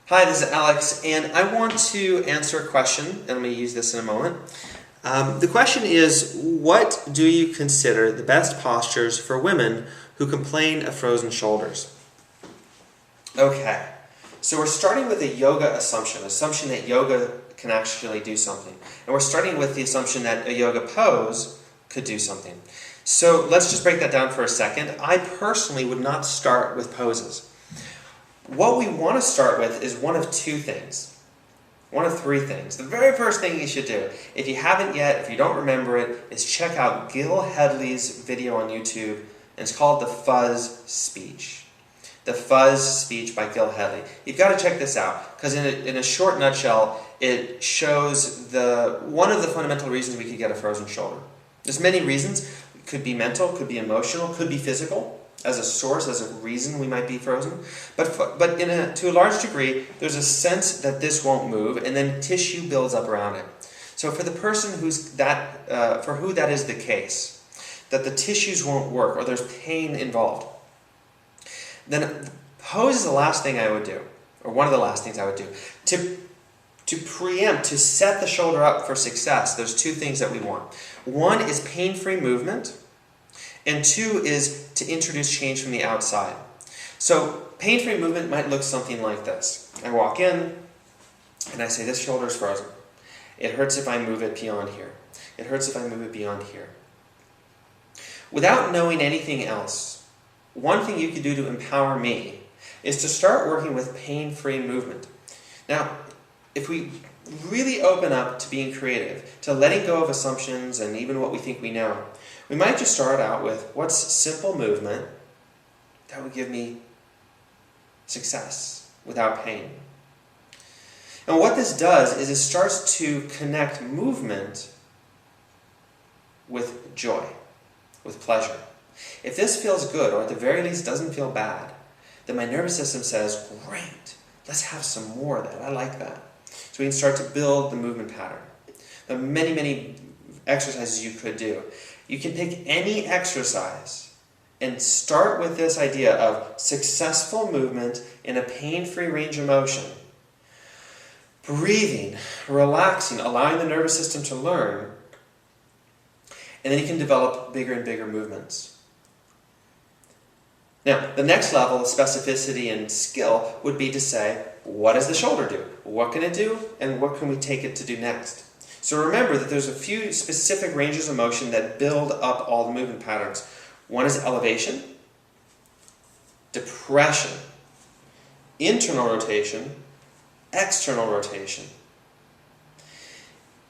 Hi, this is Alex, and I want to answer a question, and I'm going to use this in a moment. The question is, what do you consider the best postures for women who complain of frozen shoulders? Okay, so we're starting with a yoga assumption that yoga can actually do something. And we're starting with the assumption that a yoga pose could do something. So let's just break that down for a second. I personally would not start with poses. What we want to start with is one of two things. One of three things. The very first thing you should do, if you haven't yet, if you don't remember it, is check out Gil Hedley's video on YouTube, and it's called The Fuzz Speech. The Fuzz Speech by Gil Hedley. You've got to check this out, because in a short nutshell, it shows one of the fundamental reasons we could get a frozen shoulder. There's many reasons. It could be mental, could be emotional, could be physical. As a source, as a reason we might be frozen. But to a large degree, there's a sense that this won't move, and then tissue builds up around it. So for the person for who that is the case, that the tissues won't work, or there's pain involved, then pose is the last thing I would do, or one of the last things I would do. To preempt, to set the shoulder up for success, there's two things that we want. One is pain-free movement, and two is to introduce change from the outside. So pain-free movement might look something like this. I walk in and I say, this shoulder is frozen. It hurts if I move it beyond here. It hurts if I move it beyond here. Without knowing anything else, one thing you could do to empower me is to start working with pain-free movement. Now, if we really open up to being creative, to letting go of assumptions and even what we think we know, we might just start out with what's simple movement that would give me success without pain. And what this does is it starts to connect movement with joy, with pleasure. If this feels good, or at the very least doesn't feel bad, then my nervous system says, great, let's have some more of that. I like that. So we can start to build the movement pattern. There are many, many exercises you could do. You can pick any exercise and start with this idea of successful movement in a pain-free range of motion. Breathing, relaxing, allowing the nervous system to learn, and then you can develop bigger and bigger movements. Now, the next level of specificity and skill would be to say, what does the shoulder do? What can it do? And what can we take it to do next? So remember that there's a few specific ranges of motion that build up all the movement patterns. One is elevation, depression, internal rotation, external rotation.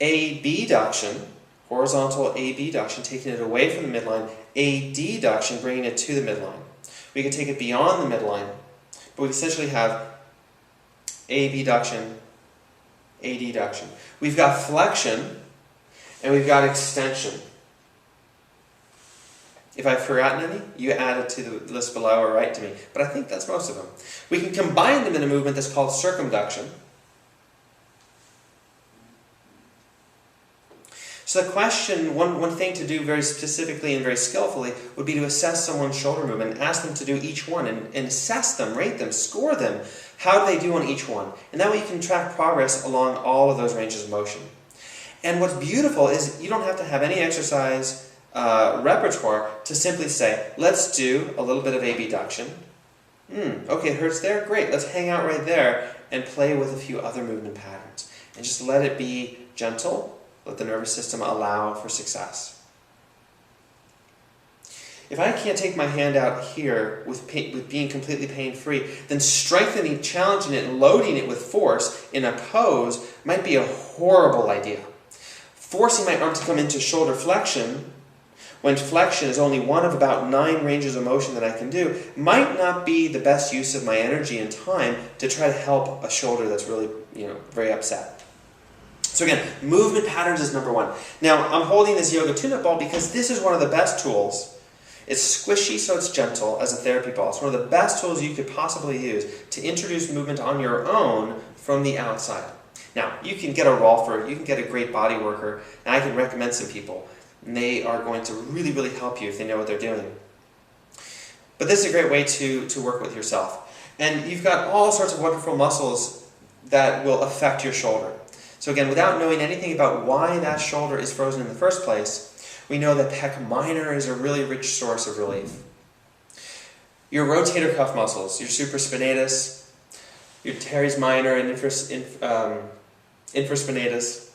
abduction, horizontal abduction, taking it away from the midline, adduction, bringing it to the midline. We can take it beyond the midline, but we essentially have abduction, adduction. We've got flexion, and we've got extension. If I've forgotten any, you add it to the list below or write to me. But I think that's most of them. We can combine them in a movement that's called circumduction. So the question, one thing to do very specifically and very skillfully would be to assess someone's shoulder movement and ask them to do each one and assess them, rate them, score them. How do they do on each one? And that way you can track progress along all of those ranges of motion. And what's beautiful is you don't have to have any exercise repertoire to simply say, let's do a little bit of abduction. Okay, it hurts there? Great, let's hang out right there and play with a few other movement patterns. And just let it be gentle. Let the nervous system allow for success. If I can't take my hand out here with being completely pain-free, then strengthening, challenging it, and loading it with force in a pose might be a horrible idea. Forcing my arm to come into shoulder flexion, when flexion is only one of about 9 ranges of motion that I can do, might not be the best use of my energy and time to try to help a shoulder that's really, very upset. So again, movement patterns is number one. Now, I'm holding this yoga tune-up ball because this is one of the best tools. It's squishy, so it's gentle as a therapy ball. It's one of the best tools you could possibly use to introduce movement on your own from the outside. Now, you can get a rolfer, you can get a great body worker, and I can recommend some people. And they are going to really, really help you if they know what they're doing. But this is a great way to work with yourself. And you've got all sorts of wonderful muscles that will affect your shoulder. So again, without knowing anything about why that shoulder is frozen in the first place, we know that pec minor is a really rich source of relief. Your rotator cuff muscles, your supraspinatus, your teres minor and infraspinatus,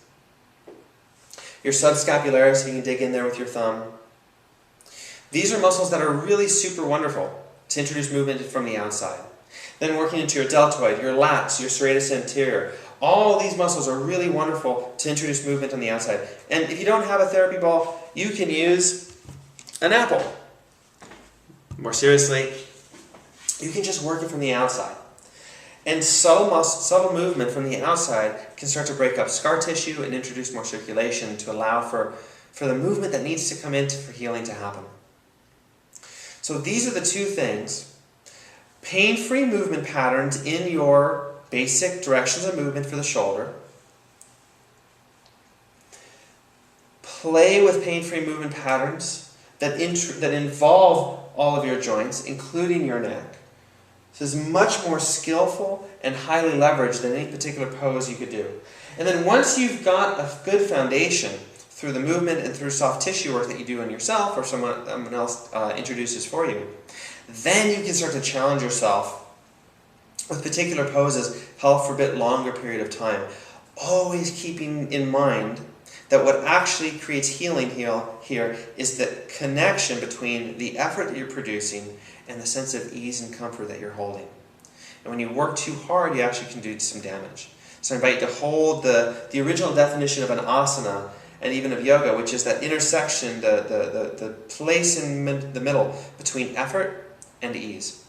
your subscapularis, you can dig in there with your thumb. These are muscles that are really super wonderful to introduce movement from the outside. Then working into your deltoid, your lats, your serratus anterior. All these muscles are really wonderful to introduce movement on the outside. And if you don't have a therapy ball, you can use an apple. More seriously, you can just work it from the outside. And subtle movement from the outside can start to break up scar tissue and introduce more circulation to allow for the movement that needs to come in for healing to happen. So these are the two things. Pain-free movement patterns in your basic directions of movement for the shoulder. Play with pain-free movement patterns that involve all of your joints, including your neck. This is much more skillful and highly leveraged than any particular pose you could do. And then once you've got a good foundation through the movement and through soft tissue work that you do on yourself or someone else introduces for you, then you can start to challenge yourself with particular poses held for a bit longer period of time. Always keeping in mind that what actually creates healing here is the connection between the effort that you're producing and the sense of ease and comfort that you're holding. And when you work too hard, you actually can do some damage. So I invite you to hold the original definition of an asana and even of yoga, which is that intersection, the place in the middle between effort and ease.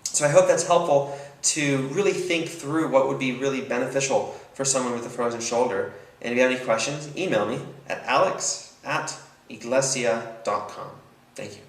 So I hope that's helpful to really think through what would be really beneficial for someone with a frozen shoulder. And if you have any questions, email me at alex@iglesia.com. Thank you.